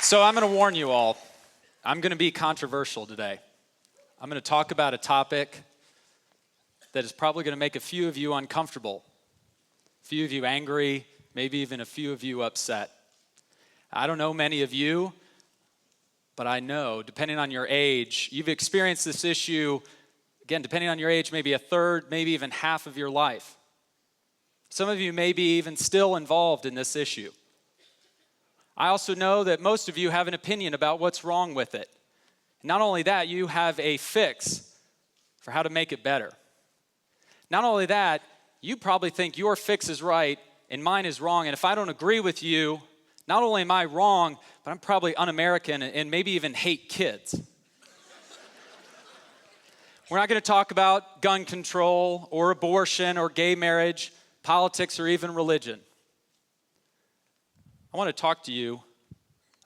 So I'm going to warn you all, I'm going to be controversial today. I'm going to talk about a topic that is probably going to make a few of you uncomfortable, a few of you angry, maybe even a few of you upset. I don't know many of you, but I know, depending on your age, you've experienced this issue, again, depending on your age, maybe a third, maybe even half of your life. Some of you may be even still involved in this issue. I also know that most of you have an opinion about what's wrong with it. Not only that, you have a fix for how to make it better. Not only that, you probably think your fix is right and mine is wrong, and if I don't agree with you, not only am I wrong, but I'm probably un-American and maybe even hate kids. We're not going to talk about gun control or abortion or gay marriage, politics, or even religion. I want to talk to you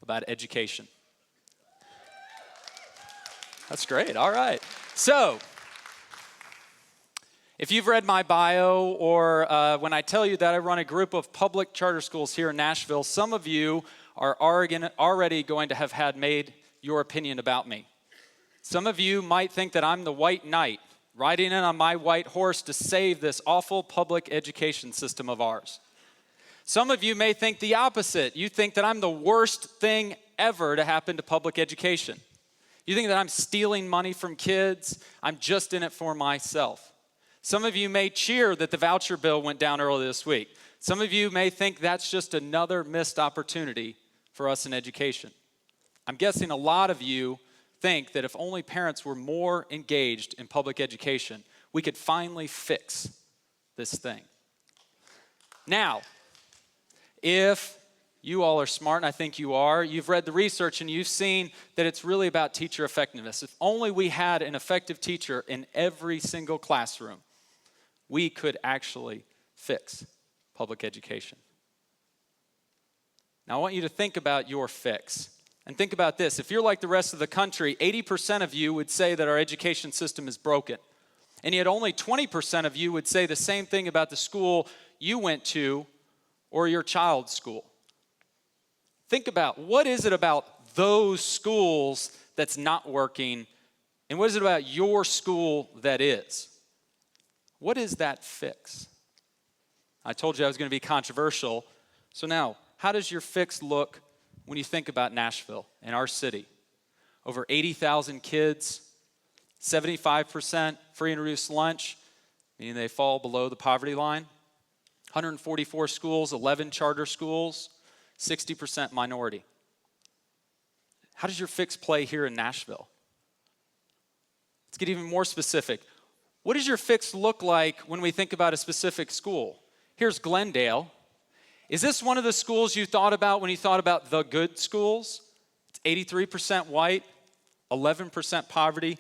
about education. That's great. All right. So, if you've read my bio or when I tell you that I run a group of public charter schools here in Nashville, some of you are already going to have had made your opinion about me. Some of you might think that I'm the white knight riding in on my white horse to save this awful public education system of ours. Some of you may think the opposite. You think that I'm the worst thing ever to happen to public education. You think that I'm stealing money from kids. I'm just in it for myself. Some of you may cheer that the voucher bill went down early this week. Some of you may think that's just another missed opportunity for us in education. I'm guessing a lot of you think that if only parents were more engaged in public education, we could finally fix this thing. Now, if you all are smart, and I think you are, you've read the research and you've seen that it's really about teacher effectiveness. If only we had an effective teacher in every single classroom, we could actually fix public education. Now, I want you to think about your fix. And think about this. If you're like the rest of the country, 80% of you would say that our education system is broken. And yet only 20% of you would say the same thing about the school you went to or your child's school. Think about, what is it about those schools that's not working, and what is it about your school that is? What is that fix? I told you I was going to be controversial. So now, how does your fix look when you think about Nashville and our city? Over 80,000 kids, 75% free and reduced lunch, meaning they fall below the poverty line. 144 schools, 11 charter schools, 60% minority. How does your fix play here in Nashville? Let's get even more specific. What does your fix look like when we think about a specific school? Here's Glendale. Is this one of the schools you thought about when you thought about the good schools? It's 83% white, 11% poverty,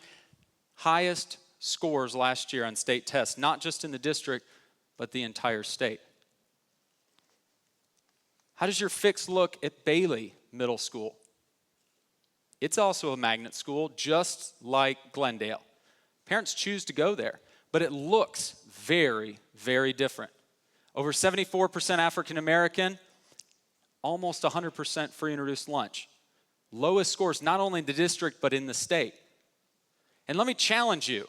highest scores last year on state tests, not just in the district, but the entire state. How does your fix look at Bailey Middle School? It's also a magnet school, just like Glendale. Parents choose to go there, but it looks very, very different. Over 74% African American, almost 100% free and reduced lunch. Lowest scores not only in the district, but in the state. And let me challenge you.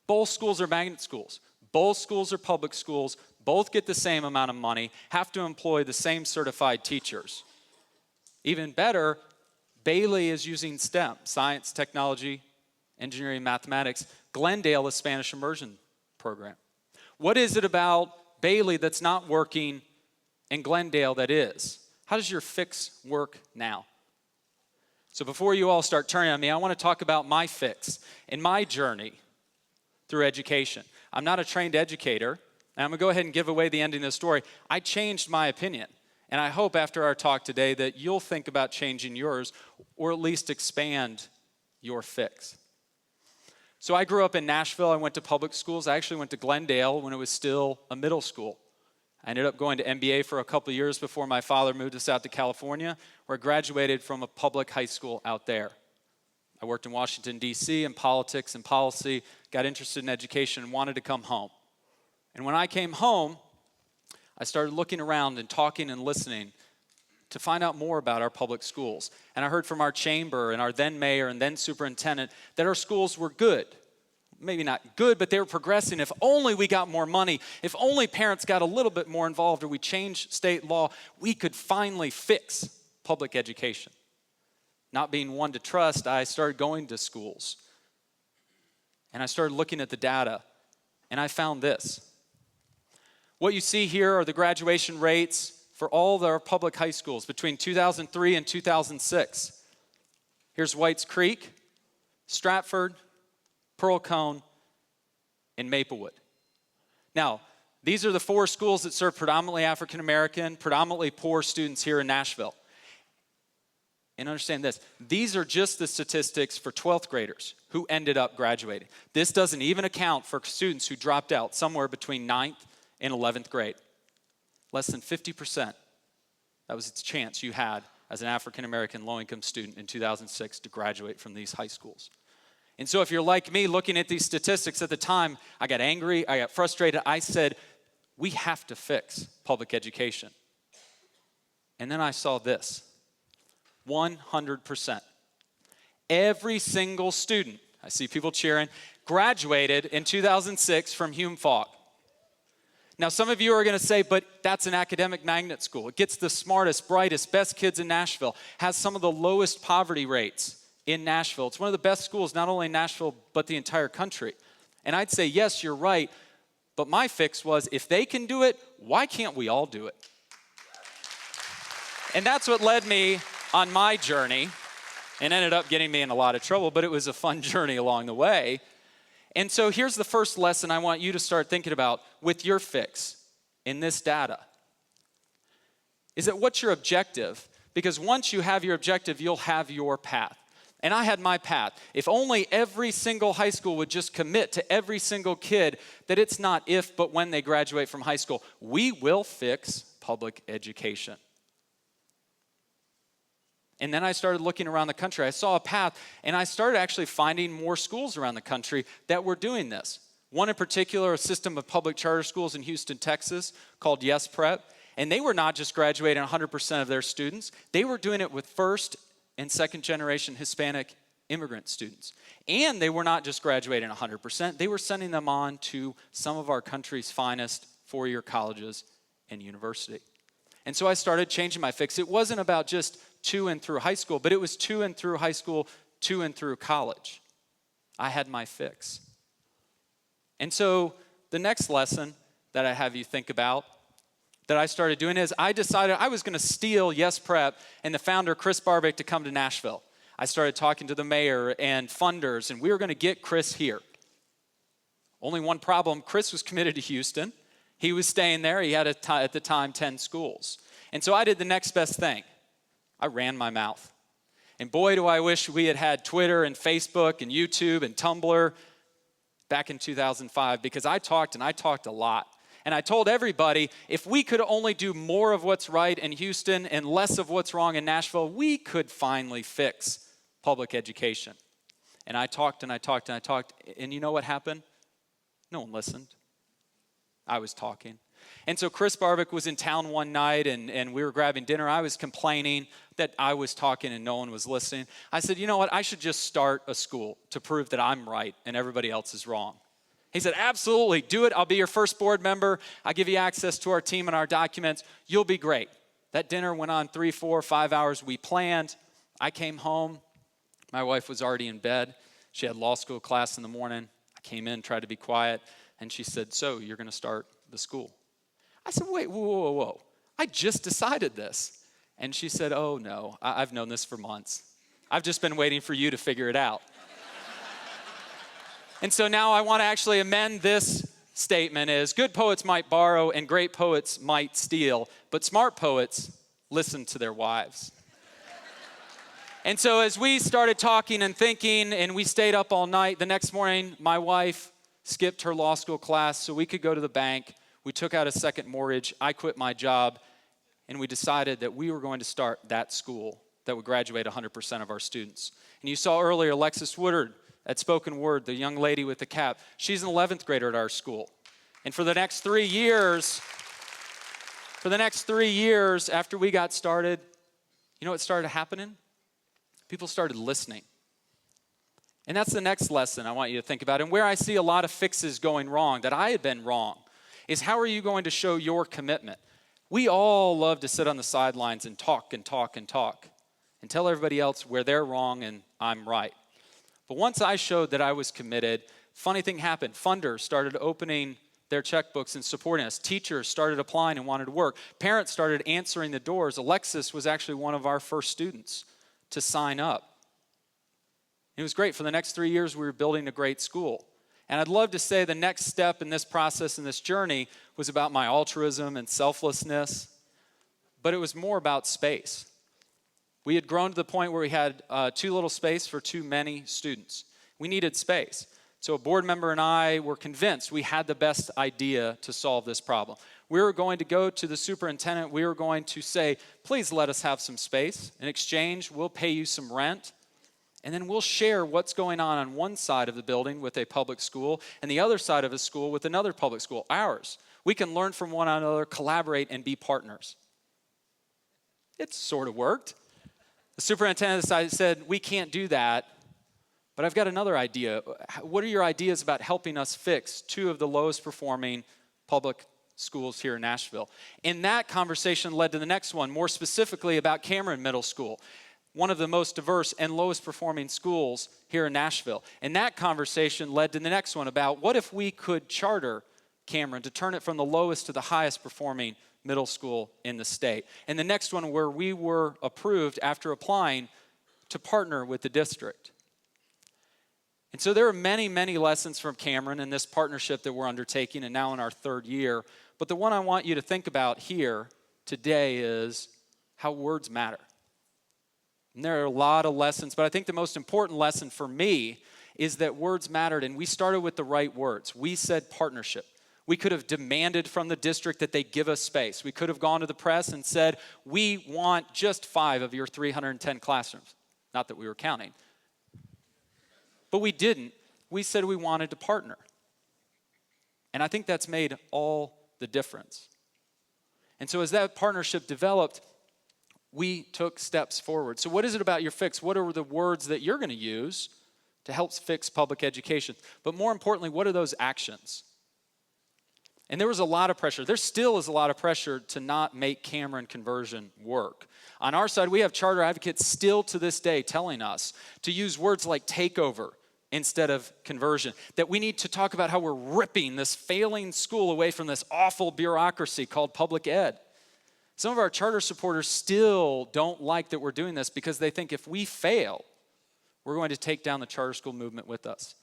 Both schools are magnet schools. Both schools are public schools, both get the same amount of money, have to employ the same certified teachers. Even better, Bailey is using STEM, science, technology, engineering, mathematics. Glendale is Spanish immersion program. What is it about Bailey that's not working in Glendale that is? How does your fix work now? So before you all start turning on me, I want to talk about my fix and my journey through education. I'm not a trained educator, and I'm going to go ahead and give away the ending of the story. I changed my opinion, and I hope after our talk today that you'll think about changing yours or at least expand your fix. So I grew up in Nashville. I went to public schools. I actually went to Glendale when it was still a middle school. I ended up going to MBA for a couple of years before my father moved us out to California, where I graduated from a public high school out there. I worked in Washington, D.C. in politics and policy, got interested in education, and wanted to come home. And when I came home, I started looking around and talking and listening to find out more about our public schools. And I heard from our chamber and our then mayor and then superintendent that our schools were good. Maybe not good, but they were progressing. If only we got more money, if only parents got a little bit more involved or we changed state law, we could finally fix public education. Not being one to trust, I started going to schools. And I started looking at the data, and I found this. What you see here are the graduation rates for all of our public high schools between 2003 and 2006. Here's Whites Creek, Stratford, Pearl-Cohn, and Maplewood. Now, these are the 4 schools that serve predominantly African American, predominantly poor students here in Nashville. And understand this, these are just the statistics for 12th graders who ended up graduating. This doesn't even account for students who dropped out somewhere between 9th and 11th grade. Less than 50%. That was its chance you had as an African American low-income student in 2006 to graduate from these high schools. And so if you're like me looking at these statistics at the time, I got angry, I got frustrated. I said, we have to fix public education. And then I saw this, 100%. Every single student, I see people cheering, graduated in 2006 from Hume Fogg. Now, some of you are going to say, but that's an academic magnet school. It gets the smartest, brightest, best kids in Nashville, has some of the lowest poverty rates in Nashville. It's one of the best schools, not only in Nashville, but the entire country. And I'd say, yes, you're right, but my fix was, if they can do it, why can't we all do it? And that's what led me on my journey and ended up getting me in a lot of trouble, but it was a fun journey along the way. And so here's the first lesson I want you to start thinking about with your fix in this data. Is that what's your objective? Because once you have your objective, you'll have your path. And I had my path. If only every single high school would just commit to every single kid that it's not if, but when they graduate from high school, we will fix public education. And then I started looking around the country. I saw a path, and I started actually finding more schools around the country that were doing this. One in particular, a system of public charter schools in Houston, Texas, called Yes Prep. And they were not just graduating 100% of their students. They were doing it with first and second generation Hispanic immigrant students. And they were not just graduating 100%. They were sending them on to some of our country's finest four-year colleges and university. And so I started changing my fix. It wasn't about just to and through high school, but it was to and through high school, to and through college. I had my fix. And so the next lesson that I have you think about that I started doing is I decided I was going to steal Yes Prep and the founder, Chris Barbic, to come to Nashville. I started talking to the mayor and funders, and we were going to get Chris here. Only one problem, Chris was committed to Houston. He was staying there. He had, at the time, 10 schools. And so I did the next best thing. I ran my mouth. And boy, do I wish we had had Twitter and Facebook and YouTube and Tumblr back in 2005, because I talked a lot. And I told everybody, if we could only do more of what's right in Houston and less of what's wrong in Nashville, we could finally fix public education. And I talked, and you know what happened? No one listened. I was talking. And so Chris Barbic was in town one night, and we were grabbing dinner. I was complaining that I was talking and no one was listening. I said, you know what? I should just start a school to prove that I'm right and everybody else is wrong. He said, absolutely, do it. I'll be your first board member. I'll give you access to our team and our documents. You'll be great. That dinner went on 3, 4, 5 hours. We planned. I came home. My wife was already in bed. She had law school class in the morning. I came in, tried to be quiet, and she said, so you're going to start the school. I said, wait, whoa. I just decided this. And she said, oh, no, I've known this for months. I've just been waiting for you to figure it out. And so now I want to actually amend this statement as good poets might borrow and great poets might steal, but smart poets listen to their wives. And so as we started talking and thinking, and we stayed up all night, the next morning my wife skipped her law school class so we could go to the bank. We took out a second mortgage. I quit my job, and we decided that we were going to start that school that would graduate 100% of our students. And you saw earlier Alexis Woodard at Spoken Word, the young lady with the cap. She's an 11th grader at our school. And for the next 3 years after we got started, You know what started happening? People started listening. And that's the next lesson I want you to think about. And where I see a lot of fixes going wrong, that I had been wrong, is how are you going to show your commitment? We all love to sit on the sidelines and talk and talk and talk and tell everybody else where they're wrong and I'm right. But once I showed that I was committed, funny thing happened. Funders started opening their checkbooks and supporting us. Teachers started applying and wanted to work. Parents started answering the doors. Alexis was actually one of our first students to sign up. It was great. For the next 3 years, we were building a great school. And I'd love to say the next step in this process, in this journey, was about my altruism and selflessness, but it was more about space. We had grown to the point where we had too little space for too many students. We needed space. So a board member and I were convinced we had the best idea to solve this problem. We were going to go to the superintendent. We were going to say, please let us have some space. In exchange, we'll pay you some rent. And then we'll share what's going on one side of the building with a public school and the other side of a school with another public school, ours. We can learn from one another, collaborate, and be partners. It sort of worked. The superintendent said, we can't do that, but I've got another idea. What are your ideas about helping us fix 2 of the lowest performing public schools here in Nashville? And that conversation led to the next one, more specifically about Cameron Middle School, one of the most diverse and lowest performing schools here in Nashville. And that conversation led to the next one about what if we could charter Cameron to turn it from the lowest to the highest performing middle school in the state. And the next one where we were approved after applying to partner with the district. And so there are many, many lessons from Cameron in this partnership that we're undertaking and now in our 3rd year. But the one I want you to think about here today is how words matter. And there are a lot of lessons, but I think the most important lesson for me is that words mattered, and we started with the right words. We said partnership. We could have demanded from the district that they give us space. We could have gone to the press and said, we want just 5 of your 310 classrooms. Not that we were counting. But we didn't. We said we wanted to partner. And I think that's made all the difference. And so as that partnership developed, we took steps forward. So what is it about your fix? What are the words that you're going to use to help fix public education? But more importantly, what are those actions? And there was a lot of pressure. There still is a lot of pressure to not make Cameron conversion work. On our side, we have charter advocates still to this day telling us to use words like takeover instead of conversion, that we need to talk about how we're ripping this failing school away from this awful bureaucracy called public ed. Some of our charter supporters still don't like that we're doing this because they think if we fail, we're going to take down the charter school movement with us.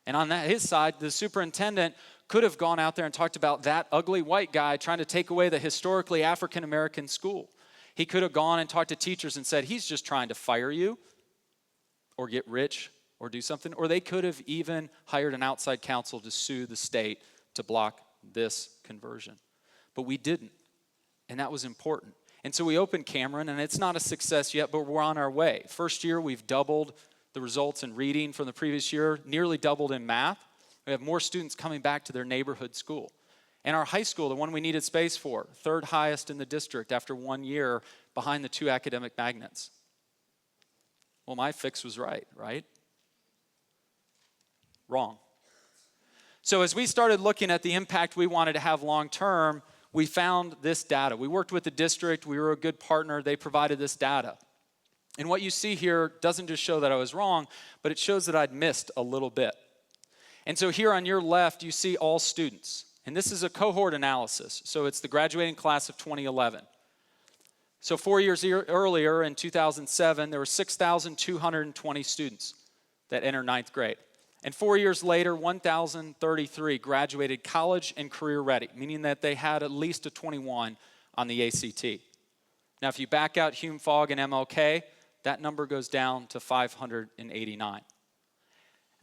And on his side, the superintendent could have gone out there and talked about that ugly white guy trying to take away the historically African-American school. He could have gone and talked to teachers and said, he's just trying to fire you or get rich or do something. Or they could have even hired an outside counsel to sue the state to block this conversion. But we didn't. And that was important. And so we opened Cameron, and it's not a success yet, but we're on our way. First year, we've doubled the results in reading from the previous year, nearly doubled in math. We have more students coming back to their neighborhood school. And our high school, the one we needed space for, 3rd highest in the district after 1 year behind the 2 academic magnets. Well, my fix was right? Wrong. So as we started looking at the impact we wanted to have long term, we found this data. We worked with the district. We were a good partner. They provided this data. And what you see here doesn't just show that I was wrong, but it shows that I'd missed a little bit. And so here on your left, you see all students. And this is a cohort analysis. So it's the graduating class of 2011. So 4 years earlier, in 2007, there were 6,220 students that entered 9th grade. And 4 years later, 1,033 graduated college and career ready, meaning that they had at least a 21 on the ACT. Now, if you back out Hume, Fogg, and MLK, that number goes down to 589.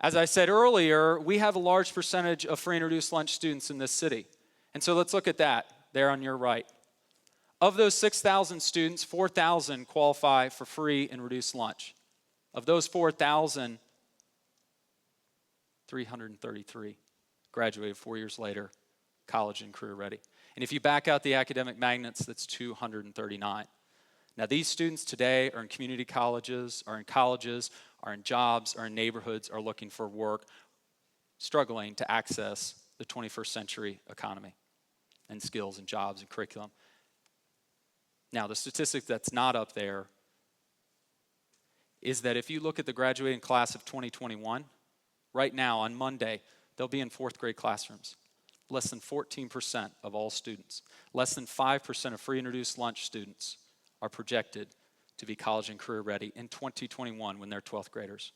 As I said earlier, we have a large percentage of free and reduced lunch students in this city. And so let's look at that there on your right. Of those 6,000 students, 4,000 qualify for free and reduced lunch. Of those 4,000, 333 graduated 4 years later, college and career ready. And if you back out the academic magnets, that's 239. Now, these students today are in community colleges, are in jobs, are in neighborhoods, are looking for work, struggling to access the 21st century economy and skills and jobs and curriculum. Now, the statistic that's not up there is that if you look at the graduating class of 2021, right now on Monday, they'll be in fourth grade classrooms. Less than 14% of all students, less than 5% of free and reduced lunch students are projected to be college and career ready in 2021 when they're 12th graders.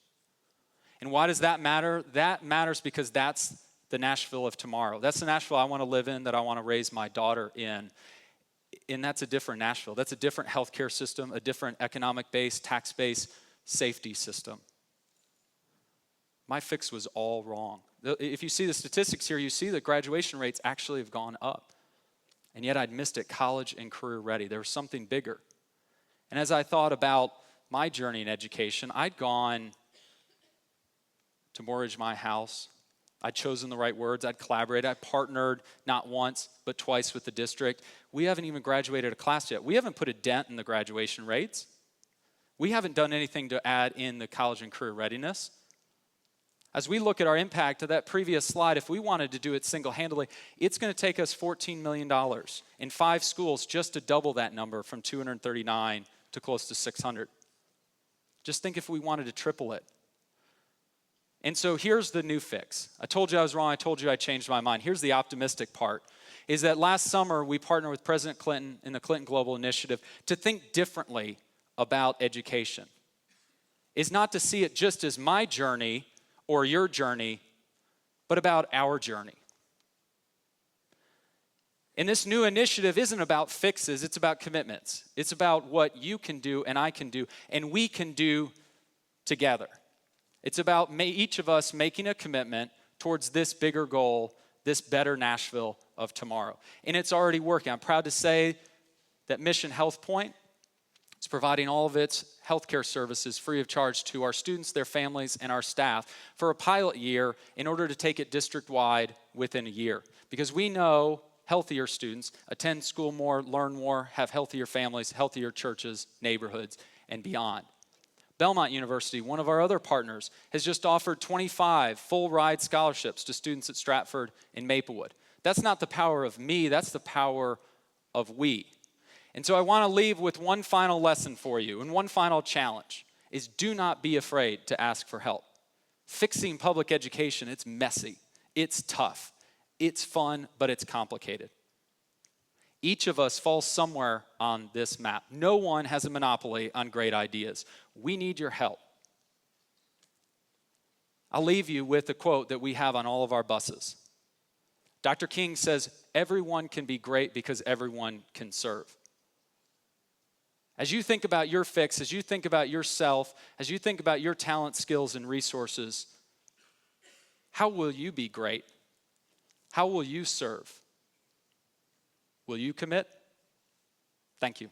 And why does that matter? That matters because that's the Nashville of tomorrow. That's the Nashville I want to live in, that I want to raise my daughter in. And that's a different Nashville. That's a different healthcare system, a different economic base, tax base, safety system. My fix was all wrong. If you see the statistics here, you see the graduation rates actually have gone up. And yet I'd missed it, college and career ready. There was something bigger. And as I thought about my journey in education, I'd gone to mortgage my house. I'd chosen the right words. I'd collaborated. I partnered not once, but twice with the district. We haven't even graduated a class yet. We haven't put a dent in the graduation rates. We haven't done anything to add in the college and career readiness. As we look at our impact of that previous slide, if we wanted to do it single-handedly, it's going to take us $14 million in 5 schools just to double that number from 239 to close to 600. Just think if we wanted to triple it. And so here's the new fix. I told you I was wrong. I told you I changed my mind. Here's the optimistic part, is that last summer we partnered with President Clinton in the Clinton Global Initiative to think differently about education. Is not to see it just as my journey or your journey, but about our journey. And this new initiative isn't about fixes, it's about commitments. It's about what you can do and I can do and we can do together. It's about each of us making a commitment towards this bigger goal, this better Nashville of tomorrow. And it's already working. I'm proud to say that Mission Health Point is providing all of its healthcare services free of charge to our students, their families, and our staff for a pilot year in order to take it district-wide within a year. Because we know healthier students attend school more, learn more, have healthier families, healthier churches, neighborhoods, and beyond. Belmont University, one of our other partners, has just offered 25 full-ride scholarships to students at Stratford and Maplewood. That's not the power of me, that's the power of we. And so I want to leave with one final lesson for you, and one final challenge, is do not be afraid to ask for help. Fixing public education, it's messy, it's tough, it's fun, but it's complicated. Each of us falls somewhere on this map. No one has a monopoly on great ideas. We need your help. I'll leave you with a quote that we have on all of our buses. Dr. King says, "Everyone can be great because everyone can serve." As you think about your fix, as you think about yourself, as you think about your talent, skills, and resources, how will you be great? How will you serve? Will you commit? Thank you.